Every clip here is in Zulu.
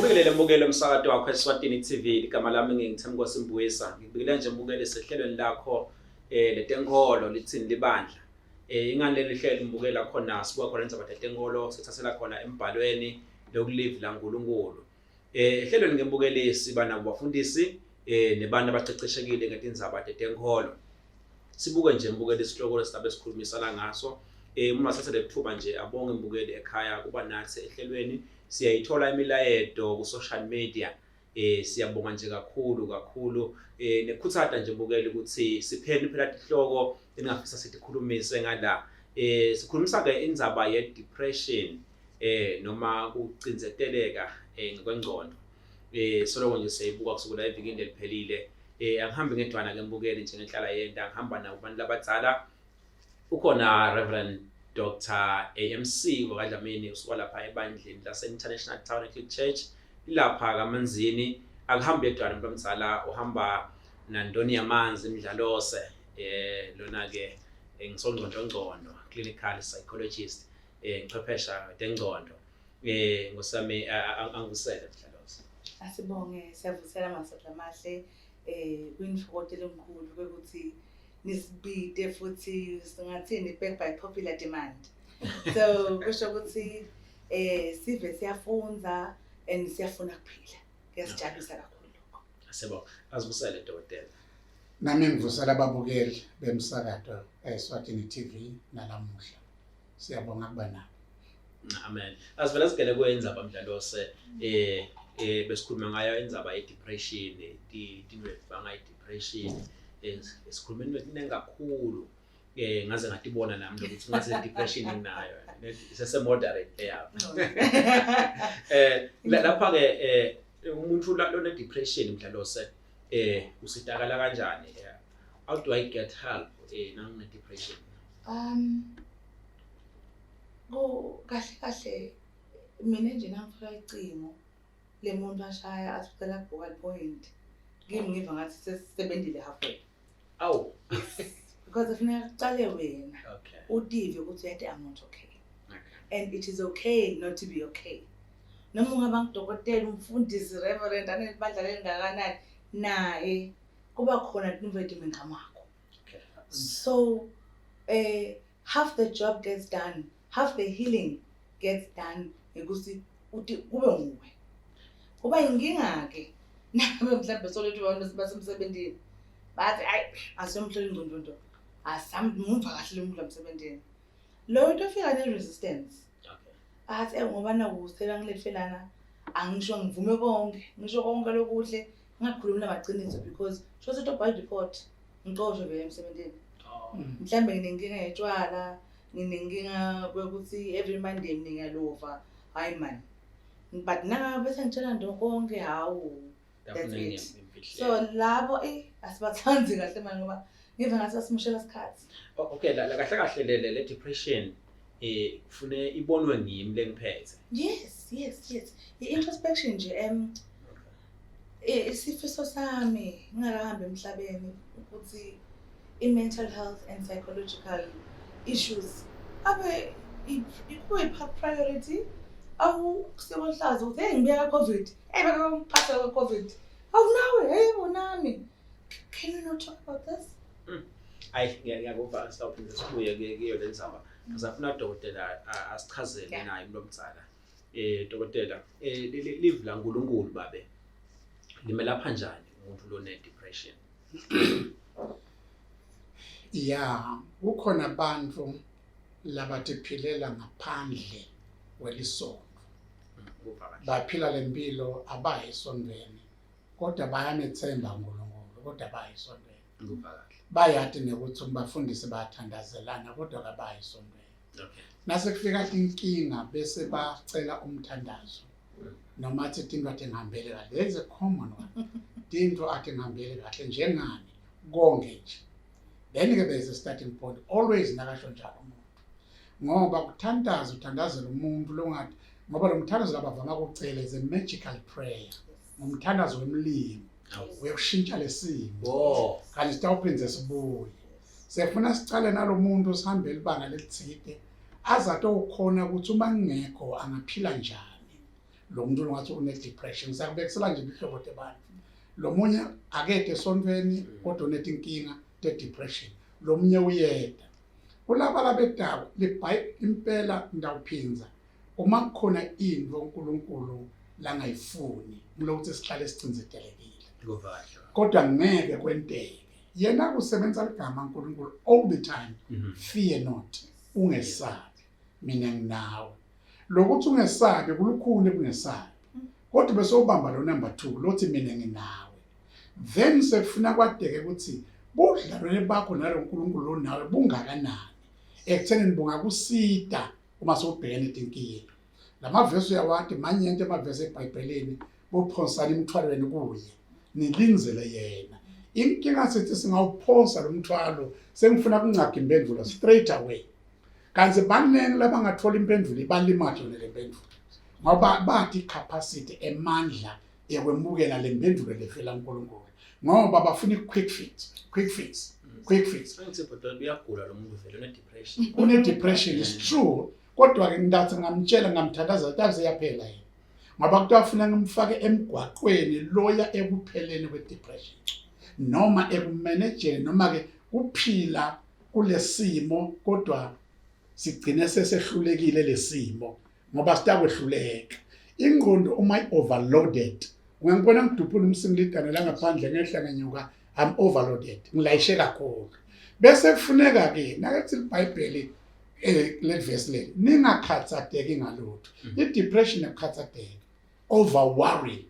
Ngibingelele mbukelo umsakazo wakho Eswatini TV igama lami ngingithemba kwasimbuyisa ngibikele nje mbukele sehlelweni lakho letenkolo Litsini Libandla ingane leli hlelo mbukela khona sibuka khona indzaba letenkolo sithathela khona embhalweni lokulive la uNkulunkulu ehlelweni ngembukele siba nabo bafundisi nebantu abaceceshekile ngetindzaba letenkolo sibuke nje mbukele isihloko lesidabe sikhulumisana ngaso uma sathatha lethuba nje abonge mbukele ekhaya kuba nathi ehlelweni siyayithola imilayedo ku social media siyabonga nje kakhulu nekhuthata nje mbukele ukuthi siphele phela ihloko engafisa sikhulumise ngala sikhulumisa ke indzaba ye depression noma ukucinzeteleka ngokwengqondo soloko nje siyibuka kusukela evikini eliphelile angihambi ngedwana ke mbukele nje ngehlala yenda ngihamba nabantu labadzala ukhona Reverend Dr. AMC wakadlamini usuka lapha ebandleni lase International Town Catholic Church lapha kaManzini akuhambe edwana umuntu omdala uhamba nandoni yamanzi imidlalose lona ke ngisongqondo clinical psychologist ngichwephesha ngengqondo ngosami angusele mdlalose asibonge siyavusela masatha amahle kwinifokotela omkhulu ukuthi nisibide futhi singathini back by popular demand so kusho ukuthi sive siyafunza and siyafuna kuphila kuyasijabulisa kakhulu lokho asibonge asibusele dokotela nami ngivusela ababukeli bemsakazo eSwatini TV nalamuhla siyabonga kuba nabo amen asivela sigele kwenza bamdlalose besikhuluma ngayo indzaba ye depression dinwe banga depression esikhulumeni wethu kakhulu ngaze ngatibona nami ukuthi ngaze depression nginayo sese moderate yapha lapha ke umuntu lona depression mdlalose usitakala kanjani how do I get help nangine depression kahle mina nje nangifika icingo lemuntu ashaya asicela kubhoka point kimi ngiva ngathi sesebendile halfway aw because kufanele uqale wena okay udive ukuthi yathi I'm not okay and it is okay not to be okay noma ungaba ngudokotela umfundisi reverend anelibandla lengakanani naye kuba khona investment ngamakho okay so half the job gets done half the healing gets done ukuthi uthi kube nguwe kuba inkinga ke nabe mhlawumbe solethu abantu basemsebenzini bathi ayi asiyomhlola ingqondo asamumva kahle lo muntu emsebenzini lo into ofika ne resistance okay athi ngoba nakusela ngilefelana angisho ngivume konke ngisho konke lokuhle ngakhuluma namaqiniso because shothi to bad report ngixoshwe vele emsebenzini mhlambe nginenkinga yetshwala nginenkinga ukuthi every Monday ngiyalova hayi man but na bese ngitshela ndo konke hawo that's it so labo asibathanzi kahle manje ngoba ngiva ngathi asimushela isikhathi okay la kahle le depression kufune ibonwe ngimi lengiphethe yes i-introspection nje isifiso sami ngingakahambi emhlabeni ukuthi i-mental health and psychological issues abe priority awu kusebenhlaza ukuthi ngibeka covid beka ngiphatha kwa covid awu nawe bonami can you not talk about this ngiyakuvha stop ngisibuye ke lenzaba ngizafuna dokotela asichazele naye umuntu omdala dokotela live la uNkulunkulu babe limelapha njani umuntu lo ne depression ya ukhona abantu labatiphilela ngaphandle kwelisono baphila lempilo abayisondweni kodwa bayanethemba uNkulunkulu kodwa bayisondweni bayathi nekuthi umbafundisi bayathandazelana kodwa kabayisondweni okay nase kufika inkinga bese bacela umthandazo noma athi into athi ngihambele kahle there's a common one into athi ngihambele kahle njengani konke nje then ke there's a starting point always nakasho njalo umuntu ngoba uthandazela umuntu longathi ngoba lo mthandazo labavama ukucela is a magical prayer umthandazo wemlimi uyokushintsha lesimo kanti sitawuphinze sibuye sefuna sicale nalomuntu osihambela ibanga lelitside azathi ukhona ukuthi uma ngekho angaphila njani lo muntu ngathi une depression sakubekisela nje ihlobo tebantu lo munye akede esontweni kodwa unetinkinga te depression lo munye uyeda kulaba labedaba impela ndawuphinza uma kukhona into uNkulunkulu la ngayifuni kulokuthi sihlale sicinzetelekile kodwa ngeke kwenteke yena kusebenza ligama uNkulunkulu all the time fear not ungesabi mina nginawe lokuthi ungesabi kulukhuni kungesabi kodwa bese ubamba lo number 2 lothi mina nginawe then sekufuna kwadeke ukuthi budlalwane bakho nalo uNkulunkulu lo nawe bungakanani ekuthenini bungakusida uma sowubhekene inkinga lamavesi uyawathi manje into amavesi eBhayibhelini bophonsana imithwalweni kuye nilinzele yena inkinga sithi singawuphosa lo mthwalo sengifuna kungaga impendulo straight away kanti banene labangathola impendulo ibalimaje le mpendulo ngoba bathi capacity emandla ekwemukela le mpendulo lefela uNkulunkulu ngoba bafuna quick fix Sengithi bhodwa uyagula lo muntu vele une depression. Une depression is true kodwa ke ngathi ngamtshela ngamthandaza taze yaphela yena. Ngoba kuthiwa ufuna ngimfake emgwaqweni loya ekupheleni kwe depression. Noma ekumanageni noma ke kuphila kulesimo kodwa sigcine sesehlulekile lesimo ngoba sitakwehluleka. Ingqondo uma overloaded ungangibona ngiduphula umsingilidana la ngaphandle ngehla ngenyuka I'm overloaded ngilayishe kakhulu bese kufuneka ke nakethi iBhayibheli le verse le ningakhatsateki ngalutho i-depression yakhatsateki over worry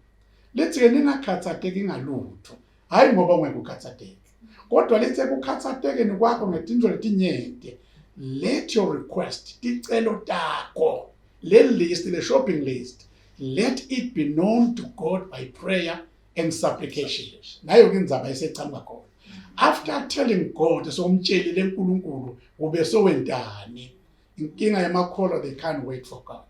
lithi ke ningakhatsateki ngalutho hayi ngoba ungeke ukhatsateke kodwa lithi ukukhatsatekeni kwakho ngetinto letinyente let your request ticelo takho le list le shopping list let it be known to God by prayer and supplication. Nayo ke indzaba esecamba khona. After telling God somtshelile uNkulunkulu ube sowentani. Inkinga yamakholwa they can't wait for God.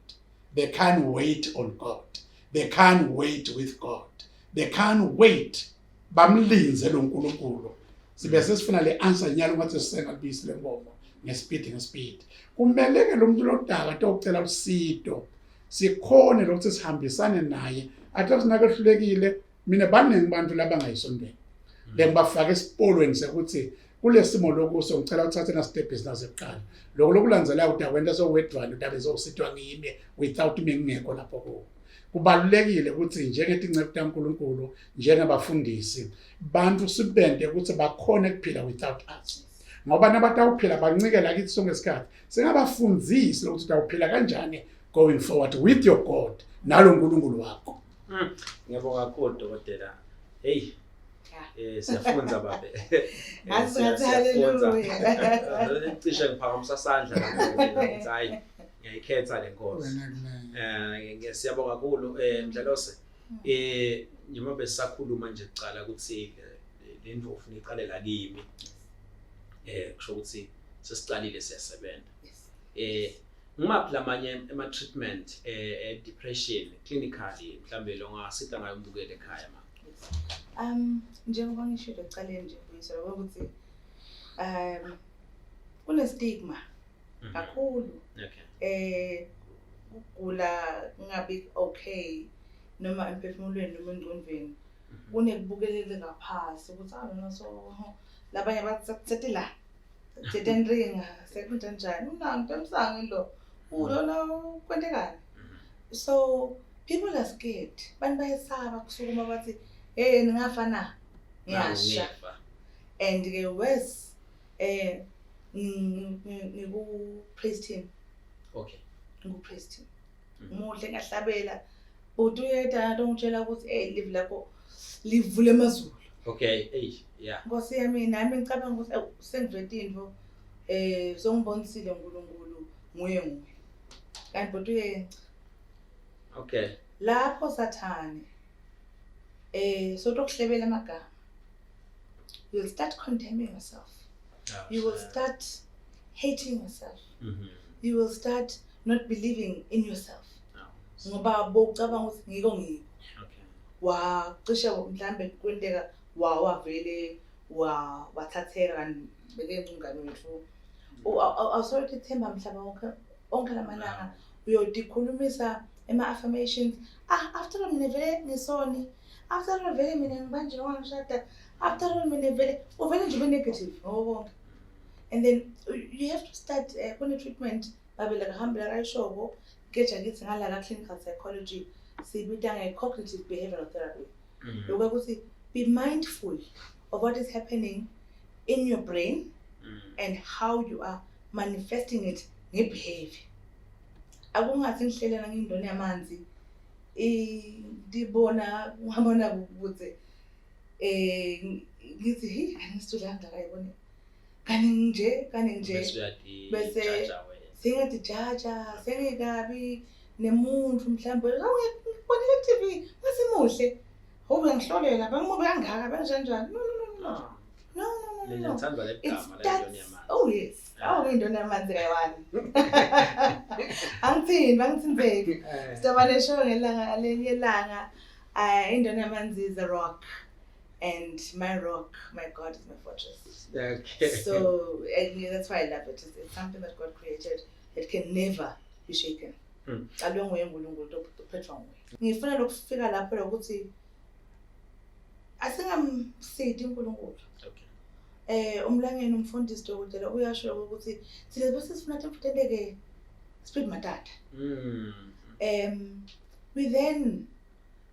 They can't wait on God. They can't wait with God. They can't wait. Bamlinze lo uNkulunkulu. Sibe sesifuna le answer nyalo ngathi sisengalibisi lenkomo ngespeed. Kumele ke lo muntu lodaka tocela usizo. Sikhone lokho sihambisane naye. Athi sinakehlulekile mina baningi bantu labangayisondweni lengibafaka esipolweni sekuthi kulesimo lokuso ngicela uthathe na step business eqala lokho lokulandzela ukuthi akwenta sowedwana utabe zositwa ngimi without ngingekho lapho ko kubalulekile ukuthi njengetincebo taNkulunkulu njengabafundisi bantu sibende ukuthi bakhone kuphila without us ngoba nabatawuphila bancikela kithi sonke isikhathi singabafundzisi ukuthi utawuphila kanjani going forward with your God nalo uNkulunkulu wakho. Ngiyabonga kakhulu dokotela. Hey. Siyafunda babe. Hallelujah. Cishe ngiphakamisa isandla lapho hayi ngiyayikhetha le nkosi. Ngiyabonga kakhulu Mdlalose. Njengoba besakhuluma nje icala ukuthi le ndvo ufuna iqalela kimi. Kusho ukuthi sesicalile siyasebenza. Ngimaphi lamanye ama treatment depression clinically mhlambe lo ngasita ngayo umbukele ekhaya ma. Njengoba ngishilo ecaleni nje Mfundisi ukuthi kune stigma kakhulu. Okay. Ukugula ngabi okay noma emphefumulweni noma engqondweni kunekubukelele ngaphasi ukuthi noma so labanye bathi la Ringa sekunjani unangi emsango lo ulona kwendekani. So people are scared bantu bayesaba kusukuma bathi ningafana ngiyasha and ke worse ngiku praise team. Okay. Ngiku praise team muhle ngahlabela uthi uyeda ongitshela ukuthi live lapho livule emazulu. Okay, yeah. Nkosi yami nami ngicabanga ukuthi sengivete into songibonisile uNkulunkulu nguye. Kanti bodwa okay. Lapho sathane sotokuhlebela amagama. You will start condemning yourself. You will start hating yourself. You will start not believing in yourself. Ngoba bocabanga ukuthi ngiko ngiko. Okay. Wacishe mhlambe kwenteka wavele wathatheka bekengcungane wethu awusothi themba mhlaba wonke lamalanga uyodikhulumisa affirmations. After all mina vele ngisoni. After all vele mina ngibanje wangishada. After all mina vele uvele nje ube negative ngokonke. And then you have to start kune treatment babe la hambela kayishobo keja ngithi ngala ka clinical psychology sibita nge-cognitive behavioral therapy. Ukuthi be mindful of what is happening in your brain and how you are manifesting it nge-behavior. Akungathi ngihlelela ngindoni yamanzi ndibona ngabona ukuthi ngithi hi angisitholanga kayibona kani nje bese singathi jaja sengikabi nemuntu mhlawumbe ngibonile TV masimuhle hobe ngihlolela bangimuke kangaka banjani no oh yes indoni yamanzi kayiwani angithini sitabane show ngelanga lenye ilanga indoni yamanzi is a rock. And my rock, my God is my fortress. Okay. So that's why I love it. It's something that God created. It can never be shaken. Ngifuna lokufika lapho lokuthi asingamsidi uNkulunkulu. Okay. Umlangeni umfundisi dokotela uyasho ukuthi sile bese sifuna temfuteleke spirit matata. We then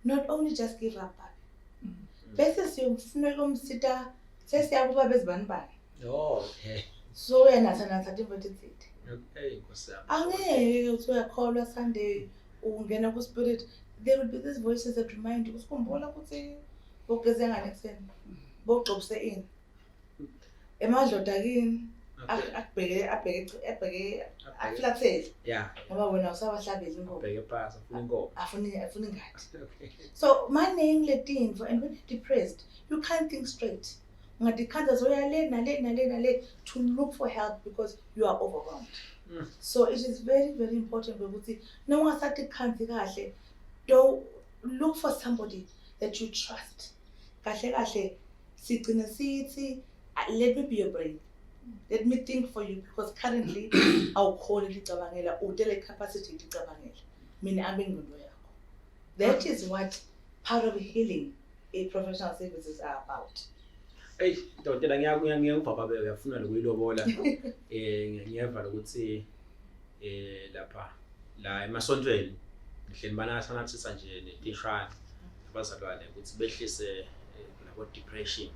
not only just give up. Bese siyofuna ukumsita sesiyakuba bezibani bani. Okay. So natha devoted. Okay, nkosiyami. Angeke uthi uyakholwa Sunday ungena ku spirit, there will be these voices that remind you usikhumbula ukuthi bogeze ngane ekseni. Bogxobse ini. Emadloda kini abheke aflathele. Yeah. Ngoba wena usabahlabela inkomo. Bheke phansi afuna inkomo. Afuna ingadi. Okay. So mane ngiletinvo, and when you're depressed, you can't think straight. Ungadikhanza zoyale to look for help because you are overwhelmed. So it is very, very important ukuthi noma ungasathi khanzi kahle, don't look for somebody that you trust. Kahle sigcina sithi let me be your brain. Let me think for you because currently awukhona licabangela udele capacity licabangela. Mina abe ngqondo yakho. That is what part of healing a professional services are about. Hey, dokotela ngiyakuvaba uyafuna lokuyilobola ngiyeva ukuthi lapha la emasontweni ngihleli banasanathisa nje netishana abazalwane ukuthi behlise labo depression.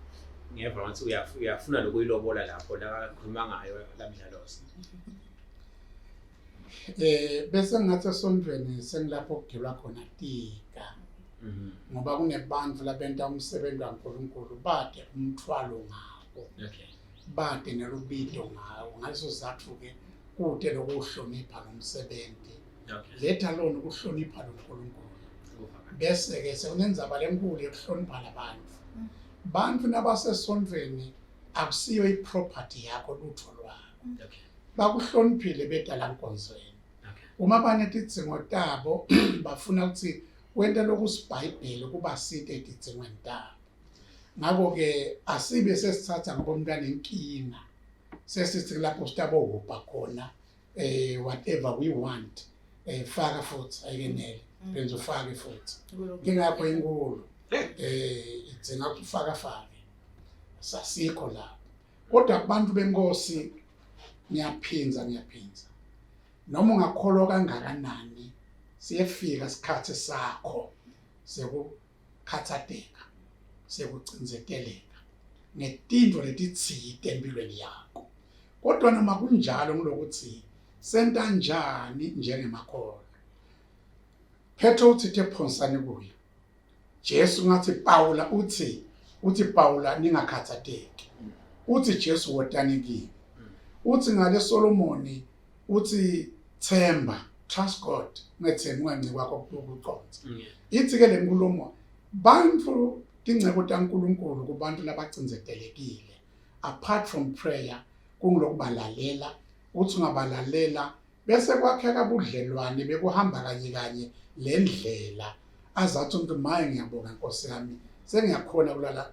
Ngiyeva ukuthi uyafuna lokuyilobola lapho la khuluma ngayo lamdlalosi. Bese ngathi esontweni sengilapho kugilwa khona tika. Ngoba kunebantu labenta umsebenzi kaNkulunkulu bade umthwalo ngawo. Okay. Bade nelubito ngawo. Ngaleso zathu ke kude lokuhlonipha nomsebenzi. Okay. Letha lona ukuhlonipha loNkulunkulu. Bese ke sekunenzaba lenkulu yokuhlonipha labantu. Bantu nabasesontweni akusiyo iproperty yakho lutho lwakho. Okay. Bakuhloniphile bedala nkonzweni. Okay. Uma banetidzingo tabo bafuna ukuthi wente lokusibhayibheli kuba site etidingweni tabo. Ngakho ke asibe sesithatha ngoba nenkinga. Sesithi lapho sitabo hopha khona whatever we want faka futhi ayenele benzo ufake futhi. Ngingakho inkulu idzinga ukufaka sasikho lapho. Kodwa abantu benkosi ngiyaphinza noma ungakholwa kangakanani siyefika isikhathi sakho sekukhathateka sekucinzeteleka ngetinto letitsite empilweni yakho. Kodwa noma kunjalo ngilokuthi senta njani njengemakholwa. Petro uthi ephonsani kuye. Jesu ngathi Paula uthi Paula ningakhathateki. Uthi Jesu wotani kimi. Uthi ngale Solomoni uthi themba, trust God, ngethemba unganci kwakho ukuqonda. Ithi ke lenkulumo bantu tingcebo taNkulunkulu kubantu labacindzetelekile. Apart from prayer kungilokubalalela, uthi ungabalalela bese kwakheka budlelwane bekuhamba kanye lendlela azathi umuntu maye ngiyabonga Nkosi yami sengiyakhona kulala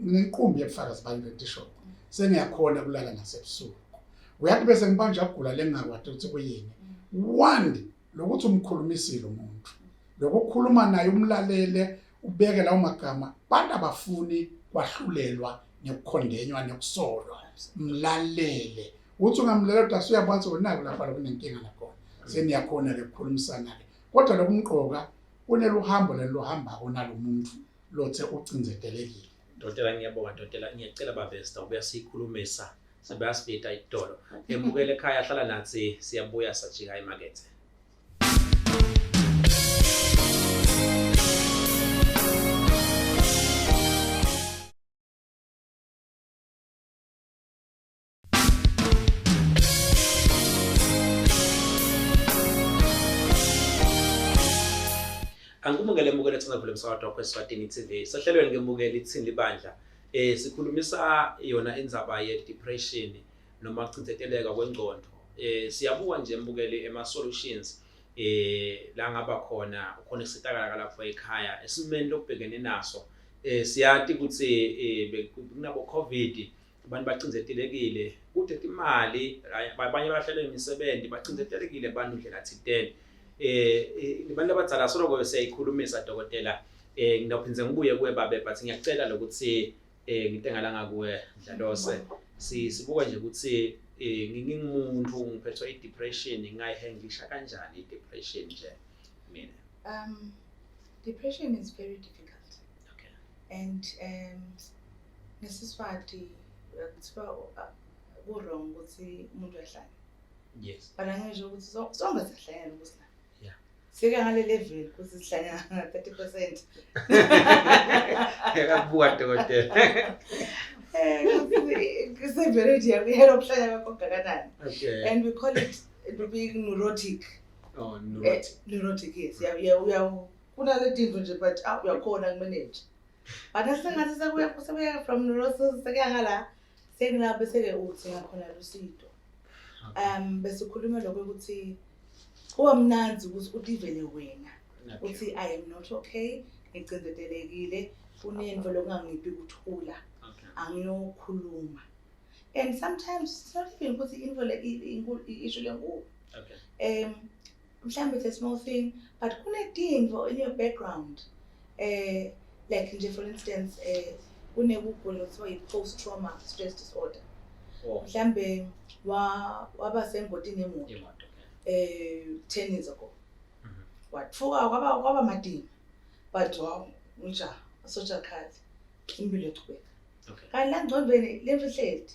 nginqumbi yefakazi bantu sengiyakhona kulala nasebusuku. Uyathi bese ngibanje agula lengakwati ukuthi kuyini. One lokuthi umkhulumisile umuntu lokukhuluma naye umlalele ubeke lawo magama bantu abafuni kwahlulelwa nekukhondenywa nekusolwa mlalele uthi ungamlalela ukuthi uyabona ukuthi naku lapha kunenkinga nakhona seniyakhona lekukhulumisana ke kodwa lokumqoka uneluhambo lelohamba onalo muntu lothe ucinzetelekile. Dotela ngiyabonga Dotela ngiyacela bavesta ubuya sikhulumisa sebeyasibita idolo embukele ekhaya hlala nathi siyabuya sajika emakethe. Angumukele mukele thina vule msakazo wakho Eswatini TV. Sahlelweni ngemukele Litsini Libandla. Sikhulumisa yona indzaba ye depression noma ukucinzeteleka kwengqondo. Siyabuka nje mbukele ema solutions la ngaba khona USITAKALA lapha ekhaya esimeni lokubhekene naso. Siyathi ukuthi kunabo COVID abantu bacinzetelekile kude imali abanye bahlele imisebenzi bacinzetelekile abantu ndlela thitene. Libandla abadzala soloko siyayikhulumisa Dokotela nginophinze ngibuye kuwe babe but ngiyacela lokuthi ngitengalanga kuwe Dlalose sibuka nje ukuthi ngingumuntu ngiphethwe i-depression ngayihandlisha kanjani i-depression nje mina. Depression is very difficult. Okay. And nesiswati kuthiwa ku-wrong ukuthi umuntu ahlale. Yes. But angisho ukuthi sonke siyahlangana ukusina. Yeah. Sike ngale level ukuthi sihlangana 30%. Akabuka Dokotela. Severity yakho ukuhlangana kwakho kangakanani. Okay. And we call it being neurotic. Oh, neurotic. Neurotic, yes. Yeah, kunale tinto nje but uyakhona kumanage. But asengathi sekuya from neurosis sekuyangala sengila bese ke uthi ngakhona lusido. Bese ukhuluma lokho ukuthi kuba mnanzi ukuthi utivele wena. Uthi I am not okay, ngicindezelekile, kunento lokungangiphi ukuthula. Angiyokhuluma. And sometimes it's not even ukuthi issue lenkulu. Okay. Mhlambe it's a small thing, but kunetinto in your background. Like nje for instance, kunekugula kuthiwa post-trauma stress disorder. Oh. Mhlambe waba sengotini yemoto. 10 years ago. Watfuka kwaba madini. But ngisha social card impilo eqhubeka. Okay. Kanti la ngqondweni lemfihleli.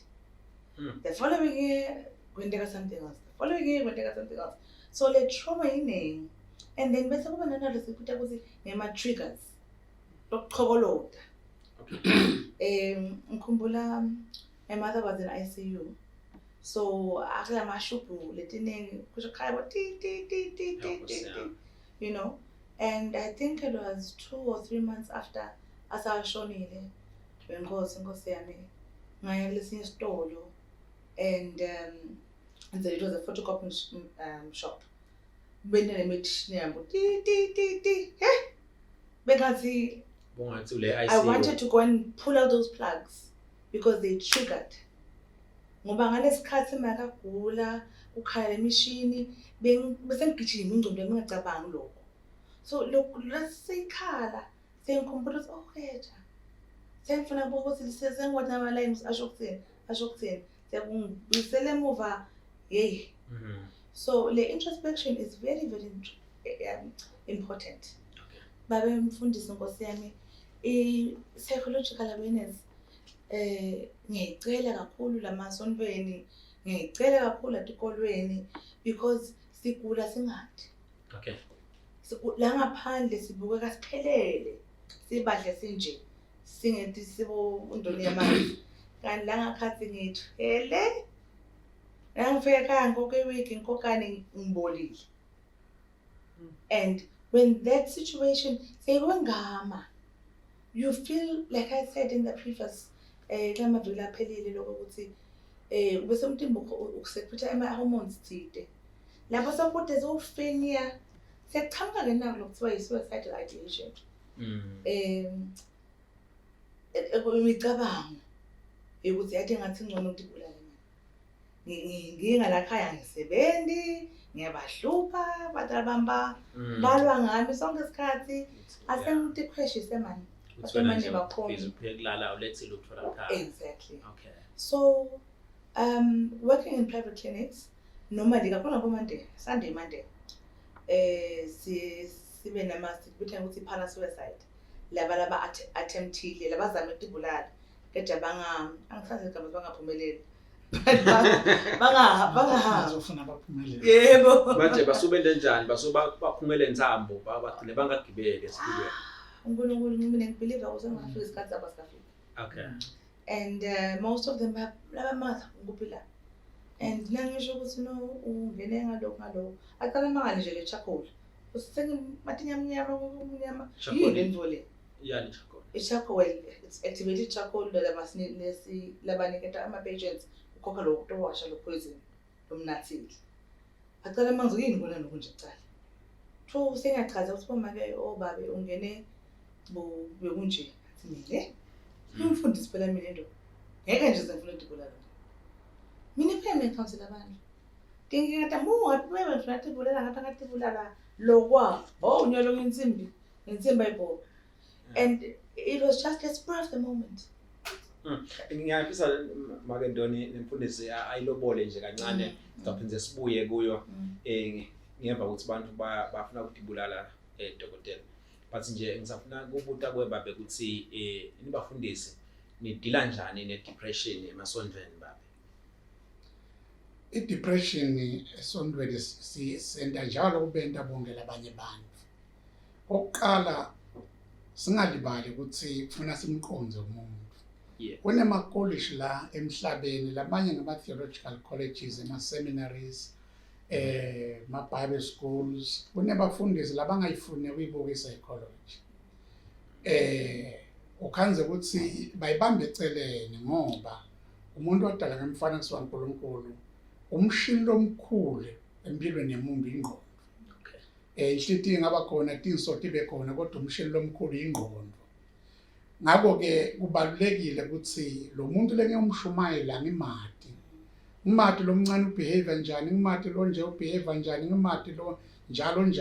The following year kwenteka something else. The following year kwenteka something else. So le trauma iningi. And then bese kuba nanalo sikuthi ukuthi ngema triggers. Lokuchokoloda. Okay. Ngikhumbula my mother was in ICU. So akula mashubhu letiningi kusho khaya bo ti. You know, and I think it was 2 or 3 months after asashonile wenkosi yami ngaya kulesinye isitolo and it was a photocopy shop. Benele machine yabo ti. Bengathi I wanted to go and pull out those plugs because they triggered. Ngoba ngalesikhathi makagula ukhala lemishini bese ngigijima ingqondo yami ngingacabangi lokho. So lokho lasikhala sengikhumbula ukuthi okheja. Sengifuna ukuthi sengikwazi ama lines asho kuthini. Sekungibisele emuva hey. So the introspection is very very important. Okay. Babe mfundisi nkosi yami psychological awareness ngiyicela kakhulu lamasonweni ngiyicela kakhulu atikolweni because sigula singathi. Okay. La ngaphandle sibukeka siphelele sibahle sinje singethi sibo undoni yamanzi kanti la ngakhathi ngithele ngifika ekhaya ngokwe week ngikokane ngibolile. And when that situation sekwengama you feel like I said in the previous kama vela phelile lokho ukuthi bese umtimba ukusekhutha ama hormones thide lapho sokude zofenia sekuchamuka ke nako lokuthiwa yi-suicidal ideation. Imicabango ukuthi yathi ngathi ngcono ukuthi ibulale mina ngingala khaya ngisebenzi ngiyabahlupa badalabamba balwa ngami sonke isikhathi asengidepressed manje basemanje bakhona ukulala ulethe ukuthola ekhaya. Exactly. Okay. So working in private clinics normally kakhulu ngoMonday Sunday Monday sibe sikubitha ukuthi para-suicide laba attemptile labazama ukubulala kodwa angisazi igama bangaphumeleli Bazofuna baphumelele. yebo Manje basubele njani baphumele ntambo bagcine bangagibeli esipilweni. uNkulunkulu mina ngibelieve ukuthi ngafika isikhathi abasafika. Okay. And most of them laba matha ukuphila and nangisho ukuthi no ungene ngalokho aqala mangani nje le charcoal usithenga matinyamnyama yini ndvole Yani charcoal. Charcoal, it's activated charcoal labaniketa ama-patients ukhokha lokhu towasha lo poison lomnathile aqala manzi yini kona nokunje kucala tho usengachaza ukuthi bomake obabe ungene bekunje thini umfundisi phela mina ndo ngeke nje ngifuna ukudibulala mina phela ngikhawusela abantu ngingata ngathi bebe ngifuna ukudibulala ngathi ngidibulala lokwa unyolo ngensimbi ayibho. And it was just a spur of the moment. Ngiyafisa make Ndoni nemfundisi ayilobole nje kancane sizaphinde sibuye kuyo ngemva ukuthi abantu bafuna ukudibulala dokotela. But nje ngisafuna ukubuta kwebabe ukuthi nibafundisi nidila njani ne-depression emasondweni babe. I-depression esondweni sisenta njalo kubenta bonke labanye abantu. Oqala singalibali ukuthi kufuna simqonze umuntu. Kunema-college la emhlabeni lamanye ngama-theological colleges ema-seminaries ma-Bible schools kunebafundisi labangayifuni ukuyibuka i-psychology. Ukhanze ukuthi bayibambe eceleni ngoba umuntu odala ngemfanekiso kaNkulunkulu umshini lomkhulu empilweni yomuntu ingqondo. Inhliziyo ingaba khona tinso tibe khona kodwa umshini lomkhulu ingqondo. Ngakho ke kubalulekile ukuthi lo muntu lengiyomshumayela ngimati. Ngimati lo mncane ubehave njani, ngimati lo nje ubehave njani, ngimati lo njalo.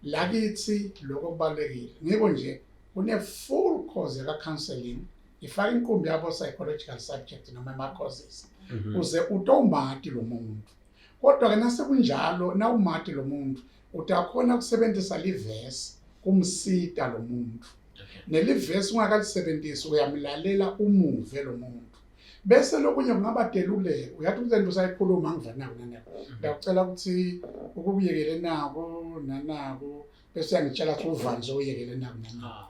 Lakithi lokho kubalulekile. Ngiko nje kune full course ya counseling ifaka inkumbi yabo psychological subject noma ama courses. Uze utomati lo muntu. Kodwa ke nase kunjalo na umati lo muntu utakhona ukusebenzisa livesi kumsita lo muntu. Nelivesi ungakalisebenzisi uyamlalela umuve lo muntu. Bese lokunye kungabadeluleka uyathi umzeni usayikhuluma ngivanako nanako. Ngiyacela ukuthi ukubuyekele nako nanako bese uyangitshela ukuthi uvanze uyekele nako nanako.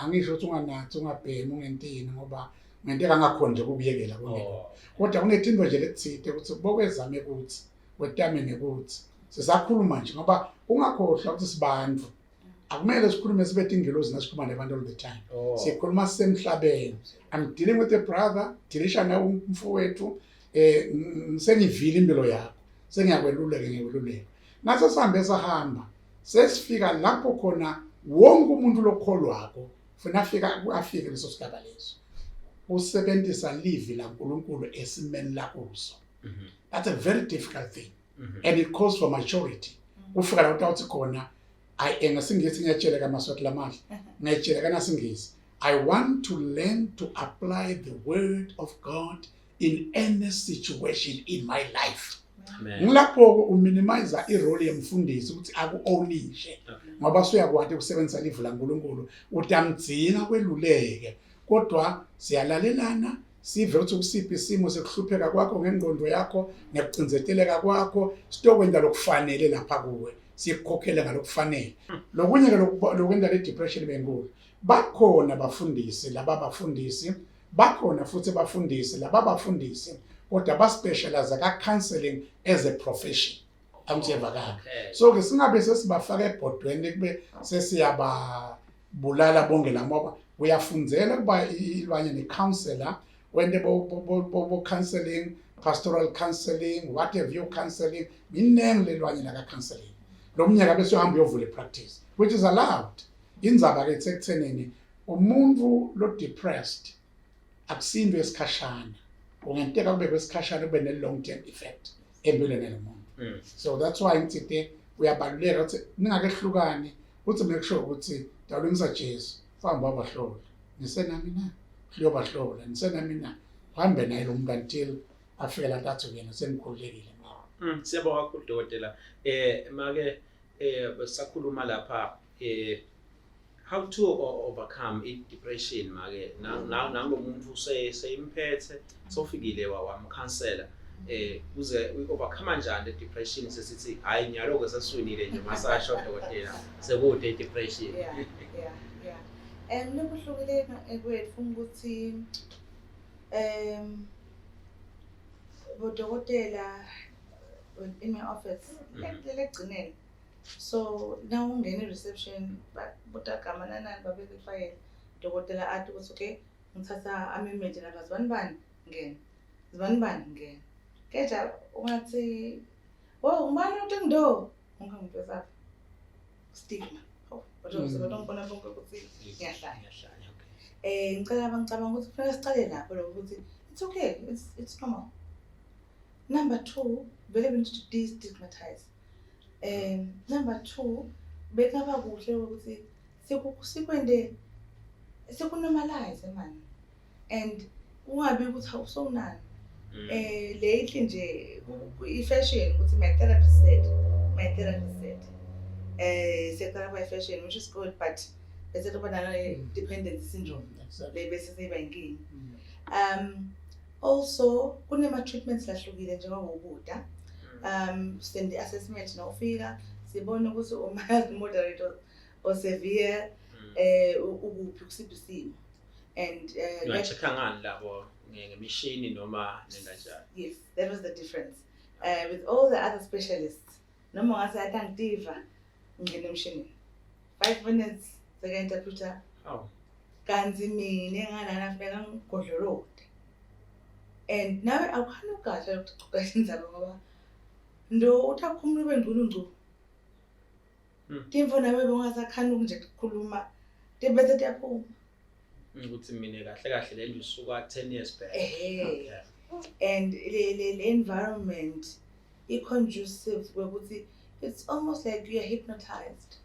Angisho ukuthi unganathi ungabhemi ungentini ngoba ngenteka ngakhona nje ukubuyekela konke. Kodwa kunethinto nje lekuthite ukuthi bokwezame ukuthi wetamene ukuthi sisakhuluma nje ngoba ungakhohlwa ukuthi sibantu akumele sikhulume sibethe ingelozi nasikhuluma nabantu all the time. Sikhuluma sisemhlabeni. I'm dealing with a brother, dilisha na umfowethu sengivile impilo yakho. Sengiyakweluleka ngiyakweluleka. Naso sihambe sahamba. Sesifika lapho khona wonke umuntu lokholwako ufuna afike leso sigaba leso. Usebenzisa livi la uNkulunkulu esimeni lakuso. That's a very difficult thing. And it calls for maturity. Ufika la uthi khona ngasingisi ngiyatshela kaMaswati lamahle ngiyatshela kanasingisi I want to learn to apply the word of God in any situation in my life. Ngilapho uminimize irole yemfundisi ukuthi akuonishe ngoba suyakwati ukusebenzisa livu laNkulunkulu utamgcina kweluleke kodwa siyalalelana sive ukuthi kusiphi isimo sekuhlupheka kwakho ngengqondo yakho ngekucinzeteleka kwakho sitokwenza lokufanele lapha kuwe sikhokhele ngalokufanele. Lokunye ke lokwenza le depression benkulu bakhona abafundisi laba bafundisi bakhona futhi bafundisi laba bafundisi kodwa ba specialize ka counseling as a profession. Amthevakala. So ke singabe sesibafaka ebhodweni kube sesiyababulala bonke lamoba uyafundzela kuba ilwanye ne counselor when they bo counseling, pastoral counseling, whatever you counseling ineng lelwanye la counseling. Lo mnyaka bese uhamba uyovula practice which is allowed. Indzaba ke ekuthenini umuntu lo depressed akusinto esikhashana. Ungenteka kube kwesikhashana kube ne long term effect empilweni yomuntu. So that's why ngithi uyabaluleka ukuthi ningakehlukani uthi make sure ukuthi dawulungisa Jesu famba abahlobo nisenami na hlobahlobo nisenami na hambe naye lo muntu until afike la ntathu yena senikhulekile. Siyabonga kakhulu dokotela. Make besakhuluma lapha how to overcome depression make nangomuntu seyimphethe sofikile wamkhansela uze overcome kanjani depression sesithi hayi nyalo seswinile nje masasho dokotela sekude depression. Lokuhlukile kwethu ukuthi bodokotela in my office legcinele. So now ungena reception botagama nanani babeke file dokotela athi ukuthi okay ngithatha amendment lapha zibanibani ngene zibanibani ngene keja ungathi ubani uTengido ungamuntu wesapha stigma kodwa uzobona bonke ukuthi ngiyahlanya ngicela abangicabanga ukuthi kufanele siqale lapho ukuthi it's okay, it's normal. Number 2, vele into to destigmatize. Number 2, bekaba kuhle ukuthi sikwende sikunormalize man, and ungabi ukuthi awusonani. Lately nje i-fashion ukuthi my therapist said sector by fashion, which is good, but there's a banana dependency syndrome. Le bese seba inkingi. Also kunema treatments lahlukile njengoba ubuda. Send the assessment na ufika sibone ukuthi mild, moderate or severe ukuphi kusiphi isimo. And ngacheka ngani labo ngemishini noma nendanjani. Yes, that was the difference. With all the other specialists, noma ngase atangitiva ngene emshini 5 minutes seka interpreter. Kanzi mina enganana afika ngigodlolode. And nawe awukhani ugatsha ukuxoxa indaba ngoba ndo utakhumula bengqulunqu. Timfo nawe bongasakhani nje ukukhuluma tebese tiyaphuma. Ukuthi mina kahle kahle le ndisuka 10 years back. And the environment is conducive ukuthi it's almost like you are hypnotized.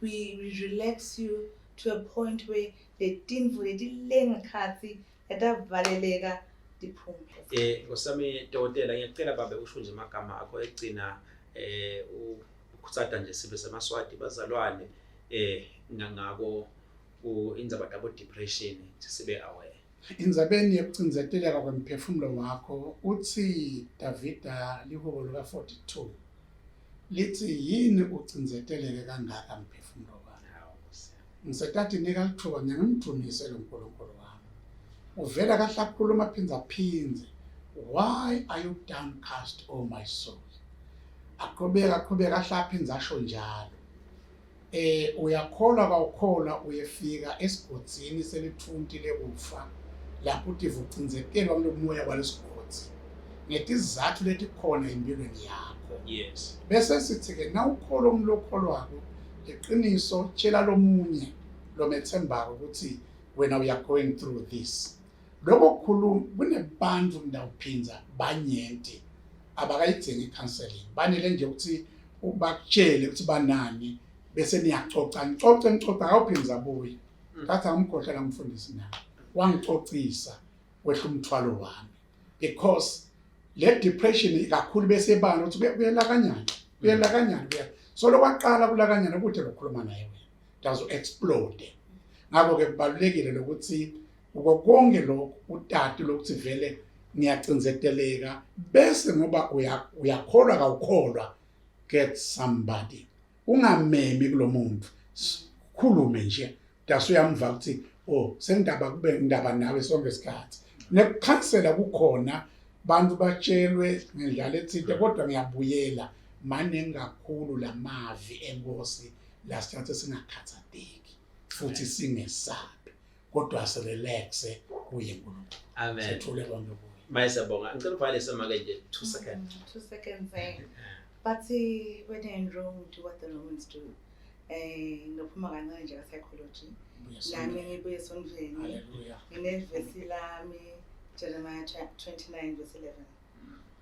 We relax you to a point where the timfo letilenga khathi etavaleleka diphume. Ngosami dokotela ngiyacela babe usho nje amagama akho egcina ukuthatha nje sibe semaswati bazalwane ngangako indzaba dabo depression sibe aware. Indzabeni yokucinzeteleka kwemphefumulo wakho uthi Davida lihubo luka 42 lithi yini ucinzeteleke kangaka emphefumulo wakho. Ngisetathi nika lithuba ngiyamdumisa lo nkulunkulu wami. Uvela kahle akhuluma aphinze why are you downcast, oh my soul? Aqhubeka kahle aphinze asho njalo. Uyakholwa kawukholwa uyefika esigodini selithunti lekufa lapho uthi ucinzetelwa kulomoya kwalesigodi ngetizathu leti khona empilweni yakho. Yes. Bese sithi ke na ukholwa umlokholwako leqiniso tshela lomunye lomethembako ukuthi wena we are going through this. Lokho kukhuluma kunebantu ndawuphinza banyenti abakayidingi counseling banele nje ukuthi ubakutshele ukuthi banani bese niyaxoxa nicoce awuphinza abuye thatha ngimkhohlela ngimfundisi nawe wangicocisa kwehla umthwalo wami because le depression ikakhulu bese bani ukuthi kuyela kanyana so lokwaqala kulakanyana ukuthi lokhuluma naye wena dazo explode. Ngakho ke kubalulekile lokuthi ukonke lokho utati lokuthi vele ngiyacinzeteleka bese ngoba uyakholwa kawukholwa get somebody ungamemi kulomuntu khulume nje daso uyamva ukuthi sengidaba kube indaba nawe sonke isikhathi nekukhansela kukhona bantu batshelwe ngendlela ethile kodwa ngiyabuyela manje ngakhulu lamavi enkosi lasithathe singakhathateki futhi singesabi kodwa asirelaxe kuye kuNkulunkulu. Amen. Sithule konke kuye. Mayisabonga ngicela uvale semake nje 2 seconds. 2 seconds. But when you're in Rome, do what the Romans do. Nophuma kancane nje psychology. Nami ngibuye esondweni. Nginevesi lami Jeremiah 29 verse 11.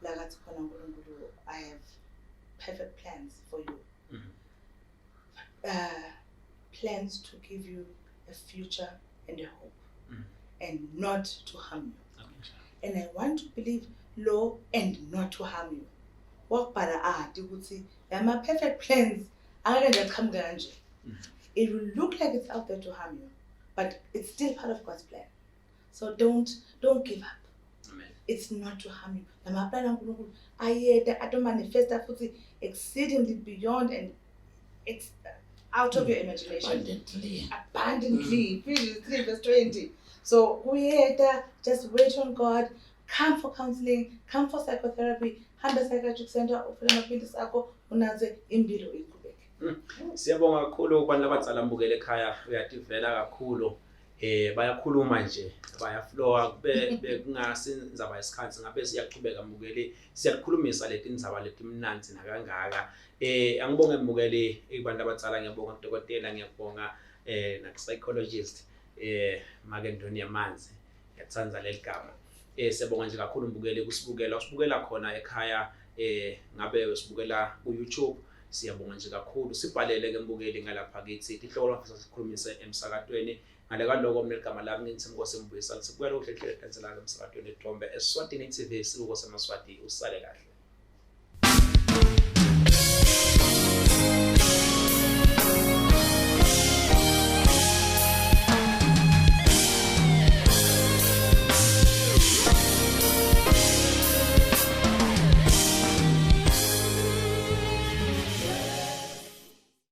La kathi khona uNkulunkulu I have perfect plans for you. Plans to give you a future and a hope, and not to harm you. And I want to believe law and not to harm you. What para ukuthi my perfect plans it will look like it's out there to harm you, but it's still part of God's plan. So don't give up. Amen. It's not to harm you. My plan I don't manifest exceedingly beyond, and it's out of your imagination. Abundantly. Ephesians 3 verse 20. So we just wait on God. Come for counseling. Come for psychotherapy. Hambe psychiatric center. Ufuna amaphilisi akho unaze impilo iqhubeke. Siyabonga kakhulu kubantu abadala mbukele ekhaya, uyativela kakhulu. Bayakhuluma nje, bayaflowa kube kungasinzaba isikhathi ngabe siyaqhubeka mbukeli, siyakhulumisa leti indzaba leti mnanzi nakangaka. Angibonge mbukeli kubantu abadala, ngiyabonga udokotela, ngiyabonga na psychologist make Ndoni yamanzi, ngiyatsanza leli gama. Siyabonga nje kakhulu mbukeli usibukela khona ekhaya, ngabe usibukela ku YouTube. Siyabonga nje kakhulu, sibhalele ke mbukeli ngalapha kithi ihlolo sikhulumise emsakatweni. Ngale kaloko mina igama lami ngitsemkosembuyisa, sibukela uhlelo hlelo emsakatweni eThombe Eswatini TV, sibuko semaswati, usale kahle.